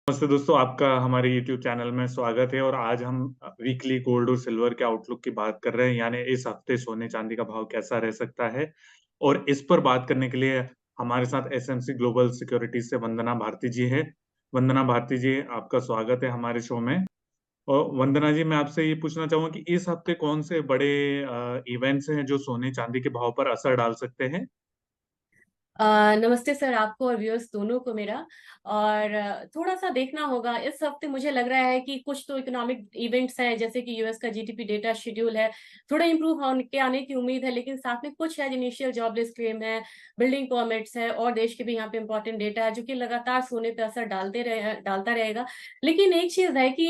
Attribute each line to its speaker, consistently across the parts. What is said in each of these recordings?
Speaker 1: नमस्ते दोस्तों, आपका हमारे YouTube चैनल में स्वागत है। और आज हम वीकली गोल्ड और सिल्वर के आउटलुक की बात कर रहे हैं, यानी इस हफ्ते सोने चांदी का भाव कैसा रह सकता है। और इस पर बात करने के लिए हमारे साथ एसएमसी ग्लोबल सिक्योरिटीज से वंदना भारती जी है। वंदना भारती जी, आपका स्वागत है हमारे शो में। और वंदना जी, मैं आपसे ये पूछना चाहूंगा कि इस हफ्ते कौन से बड़े इवेंट्स हैं जो सोने चांदी के भाव पर असर डाल सकते हैं।
Speaker 2: नमस्ते सर, आपको और व्यूअर्स दोनों को मेरा। और थोड़ा सा देखना होगा इस हफ्ते। मुझे लग रहा है कि कुछ तो इकोनॉमिक इवेंट्स हैं, जैसे कि यूएस का जीडीपी डेटा शेड्यूल है, थोड़ा इंप्रूव होने के आने की उम्मीद है। लेकिन साथ में कुछ है, इनिशियल जॉबलेस क्लेम है, बिल्डिंग परमिट्स है, और देश के भी यहाँ पे इंपॉर्टेंट डेटा है जो कि लगातार सोने पे असर डालता रहेगा। लेकिन एक चीज है कि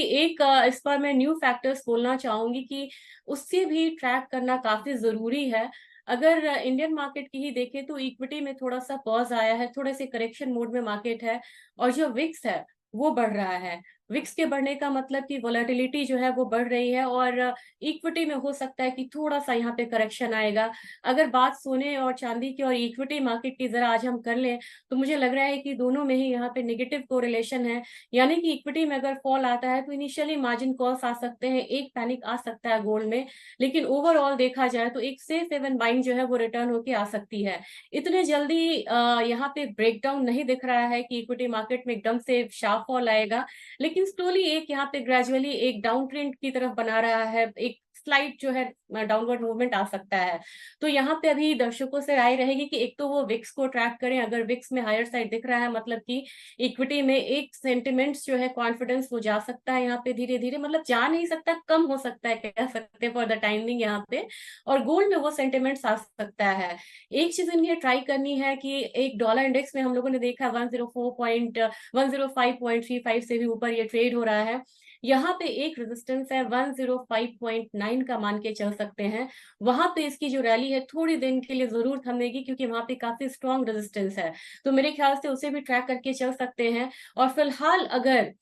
Speaker 2: इस पर मैं न्यू फैक्टर्स बोलना चाहूंगी कि उससे भी ट्रैक करना काफी जरूरी है। अगर इंडियन मार्केट की ही देखें तो इक्विटी में थोड़ा सा पॉज आया है, थोड़े से करेक्शन मोड में मार्केट है। और जो विक्स है वो बढ़ रहा है। विक्स के बढ़ने का मतलब कि वोलेटिलिटी जो है वो बढ़ रही है, और इक्विटी में हो सकता है कि थोड़ा सा यहाँ पे करेक्शन आएगा। अगर बात सोने और चांदी की और इक्विटी मार्केट की जरा आज हम कर लें, तो मुझे लग रहा है कि दोनों में ही यहाँ पे नेगेटिव कोरिलेशन है। यानी कि इक्विटी में अगर फॉल आता है तो इनिशियली मार्जिन कॉल्स आ सकते हैं, एक पैनिक आ सकता है गोल्ड में। लेकिन ओवरऑल देखा जाए तो एक सेफ हेवन बाइंग जो है वो रिटर्न होके आ सकती है। इतने जल्दी यहाँ पे ब्रेकडाउन नहीं दिख रहा है कि इक्विटी मार्केट में एकदम से शार्प फॉल आएगा। लेकिन स्लोली एक यहाँ पे ग्रेजुअली एक डाउन ट्रेंड की तरफ बना रहा है, एक स्लाइड जो है डाउनवर्ड मूवमेंट आ सकता है। तो यहाँ पे अभी दर्शकों से राय रहेगी कि एक तो वो विक्स को ट्रैक करें। अगर विक्स में हायर साइड दिख रहा है, मतलब कि इक्विटी में एक सेंटिमेंट्स जो है, कॉन्फिडेंस वो जा सकता है यहाँ पे धीरे धीरे, मतलब जा नहीं सकता, कम हो सकता है कह सकते हैं फॉर द टाइमिंग यहाँ पे। और गोल्ड में वो सेंटिमेंट्स आ सकता है। एक चीज इन्हें ट्राई करनी है कि एक डॉलर इंडेक्स में हम लोगों ने देखा 105.35 से भी ऊपर ये ट्रेड हो रहा है। यहाँ पे एक रेजिस्टेंस है 105.9 का, मान के चल सकते हैं। वहां पे इसकी जो रैली है थोड़ी दिन के लिए जरूर थमेगी, क्योंकि वहां पे काफी स्ट्रॉन्ग रेजिस्टेंस है। तो मेरे ख्याल से उसे भी ट्रैक करके चल सकते हैं। और फिलहाल अगर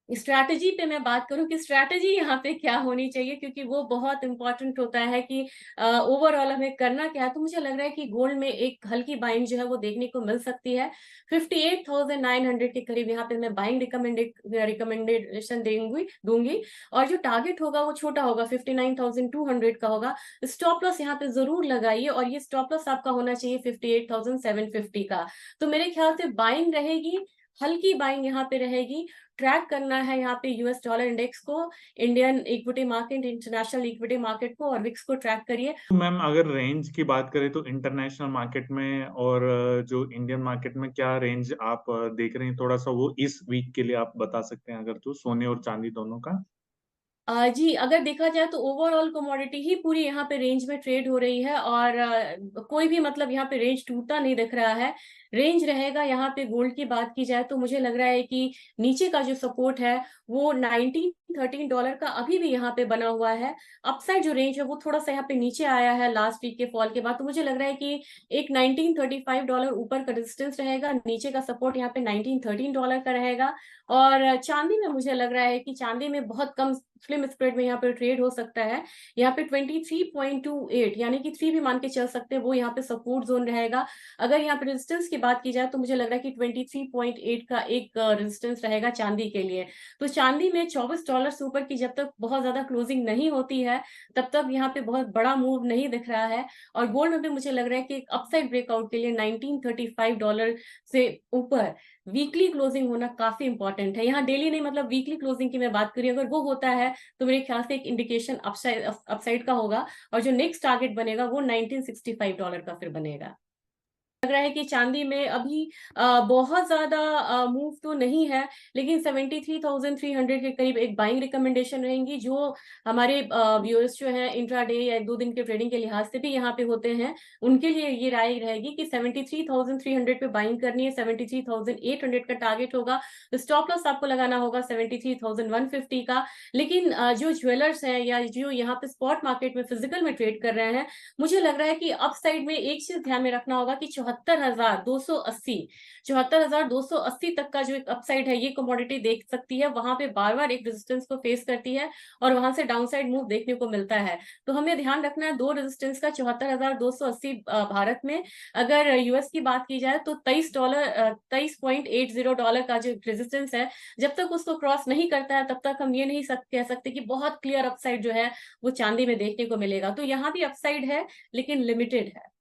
Speaker 2: स्ट्रैटेजी पे मैं बात करूं कि स्ट्रैटेजी यहाँ पे क्या होनी चाहिए, क्योंकि वो बहुत इंपॉर्टेंट होता है कि ओवरऑल हमें करना क्या है, तो मुझे लग रहा है कि गोल्ड में एक हल्की बाइंग जो है वो देखने को मिल सकती है। 58,900 के करीब यहाँ पे मैं बाइंग रिकमेंडेशन दूंगी। और जो टारगेट होगा वो छोटा होगा, 59,200 का होगा। स्टॉप लॉस यहाँ पे जरूर लगाइए, और ये स्टॉप लॉस आपका होना चाहिए 58,750 का। तो मेरे ख्याल से बाइंग रहेगी, हल्की बाइंग यहाँ पे रहेगी। ट्रैक करना है यहाँ पे यूएस डॉलर इंडेक्स को, Indian equity market, international equity market को, और विक्स को ट्रैक करिए।
Speaker 1: तो मैम, अगर रेंज की बात करें तो इंटरनेशनल मार्केट में और जो इंडियन मार्केट में क्या रेंज आप देख रहे हैं, थोड़ा सा वो इस वीक के लिए आप बता सकते हैं, अगर तो सोने और चांदी दोनों का।
Speaker 2: जी, अगर देखा जाए तो ओवरऑल कमोडिटी ही पूरी यहाँ पे रेंज में ट्रेड हो रही है, और कोई भी मतलब यहाँ पे रेंज टूटता नहीं दिख रहा है। रेंज रहेगा यहाँ पे। गोल्ड की बात की जाए तो मुझे लग रहा है कि नीचे का जो सपोर्ट है वो $19-13 का अभी भी यहाँ पे बना हुआ है। अपसाइड जो रेंज है वो थोड़ा सा यहाँ पे नीचे आया है लास्ट वीक के फॉल के बाद। तो मुझे लग रहा है कि एक $19.35 ऊपर का रेजिस्टेंस रहेगा, नीचे का सपोर्ट यहाँ पे $19-13 का रहेगा। और चांदी में मुझे लग रहा है कि चांदी में बहुत कम स्लिम स्प्रेड में यहाँ पे ट्रेड हो सकता है। यहाँ पे 23.28, यानी कि 3 भी मान के चल सकते हैं, वो यहाँ पे सपोर्ट जोन रहेगा। अगर यहाँ पे रेजिस्टेंस की बात की जाए तो मुझे लग रहा है कि 23.8 का एक रेजिस्टेंस रहेगा चांदी के लिए। तो चांदी में $24 से ऊपर की जब तक बहुत ज्यादा क्लोजिंग नहीं होती है, तब तक यहाँ पे बहुत बड़ा मूव नहीं दिख रहा है। और गोल्ड में भी मुझे लग रहा है कि एक अपसाइड ब्रेकआउट के लिए $1935 से ऊपर वीकली क्लोजिंग होना काफी इंपॉर्टेंट है। यहाँ डेली नहीं, मतलब वीकली क्लोजिंग की मैं बात करी, अगर वो होता है तो मेरे ख्याल से एक इंडिकेशन अपसाइड का होगा। और जो नेक्स्ट टारगेट बनेगा वो $1965 का फिर बनेगा। लग रहा है कि चांदी में अभी बहुत ज्यादा मूव तो नहीं है, लेकिन 73,300 के करीब एक बाइंग रिकमेंडेशन रहेंगी। जो हमारे व्यूअर्स जो हैं इंट्राडे या एक दो दिन के ट्रेडिंग के लिहाज से भी यहाँ पे होते हैं, उनके लिए ये राय रहेगी कि 73,300 पे बाइंग करनी है। 73,800 का टारगेट होगा। तो स्टॉप लॉस आपको लगाना होगा 73,150 का। लेकिन जो ज्वेलर्स हैं या जो यहाँ पे स्पॉट मार्केट में फिजिकल में ट्रेड कर रहे हैं, मुझे लग रहा है कि अप साइड में एक चीज ध्यान में रखना होगा कि 74,280 तक का जो एक अपसाइड है ये कमोडिटी देख सकती है। वहां पे बार बार एक रेजिस्टेंस को फेस करती है और वहां से डाउनसाइड मूव देखने को मिलता है। तो हमें ध्यान रखना है दो रेजिस्टेंस का, 74,280 भारत में। अगर यूएस की बात की जाए तो $23.80 का जो रेजिस्टेंस है, जब तक उसको क्रॉस नहीं करता है तब तक हम ये नहीं कह सकते कि बहुत क्लियर अपसाइड जो है वो चांदी में देखने को मिलेगा। तो यहाँ भी अपसाइड है लेकिन लिमिटेड है।